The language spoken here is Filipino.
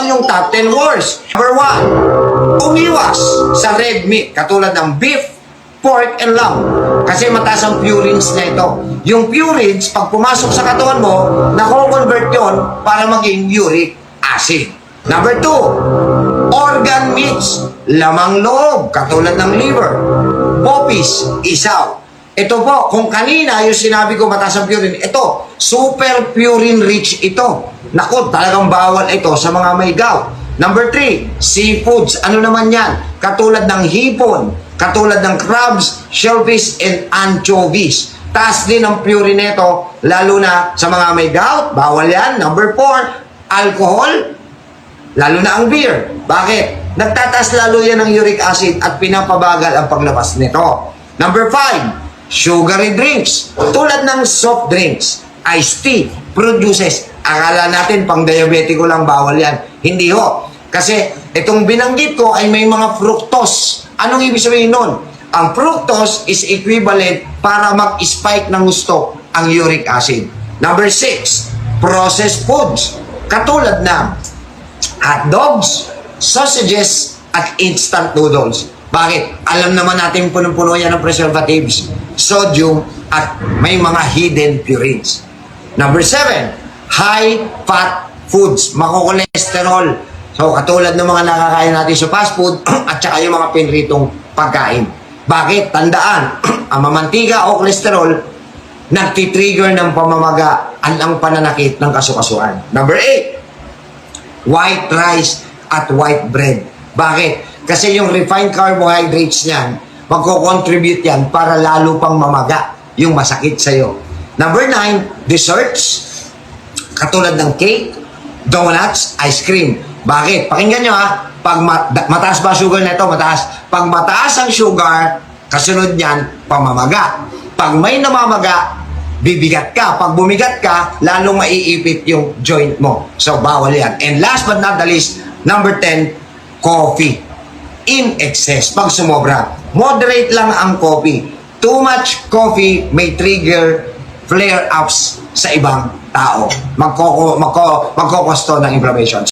yung top 10 worst. Number 1, umiwas sa red meat, katulad ng beef, pork, and lamb. Kasi mataas ang purines na ito. Yung purines, pag pumasok sa katawan mo, nako-convert yun para maging uric acid. Number 2, organ meats, lamang loob, katulad ng liver, poppies, isaw. Ito po, kung kanina yung sinabi ko mataas ang purine, ito, super purine rich ito. Naku, talagang bawal ito sa mga may gout. Number 3, seafoods. Ano naman yan? Katulad ng hipon, katulad ng crabs, shellfish, and anchovies. Taas din ang purine nito, lalo na sa mga may gout. Bawal yan. Number 4, alcohol, lalo na ang beer. Bakit? Nagtataas lalo yan ng uric acid at pinapabagal ang paglabas nito. Number 5, sugary drinks. Tulad ng soft drinks, iced tea, produces. Akala natin pang diabetiko lang bawal yan. Hindi ho. Kasi itong binanggit ko ay may mga fructose. Anong ibig sabihin nun? Ang fructose is equivalent para mag-spike ng gusto ang uric acid. Number 6, processed foods. Katulad ng hotdogs, sausages, at instant noodles. Bakit? Alam naman natin punong-puno yan ng preservatives, sodium, at may mga hidden purines. Number 7, high-fat foods, makokolesterol. So, katulad ng mga nakakain natin sa fast food at saka yung mga pinritong pagkain. Bakit? Tandaan, ang mamantika o kolesterol, nagtitrigger ng pamamaga at ang pananakit ng kasukasuan. Number 8, white rice at white bread. Bakit? Kasi yung refined carbohydrates niyan, magko-contribute yan para lalo pang mamaga yung masakit sa'yo. Number 9, desserts. Katulad ng cake, donuts, ice cream. Bakit? Pakinggan nyo ha. Pag mataas ba sugar na ito? Mataas. Pag mataas ang sugar, kasunod niyan, pamamaga. Pag may namamaga, bibigat ka. Pag bumigat ka, lalong maiipit yung joint mo. So, bawal yan. And last but not the least, number 10, coffee. In excess, pag sumobra. Moderate lang ang coffee. Too much coffee may trigger flare-ups sa ibang tao. Magkokosto ng inflammation.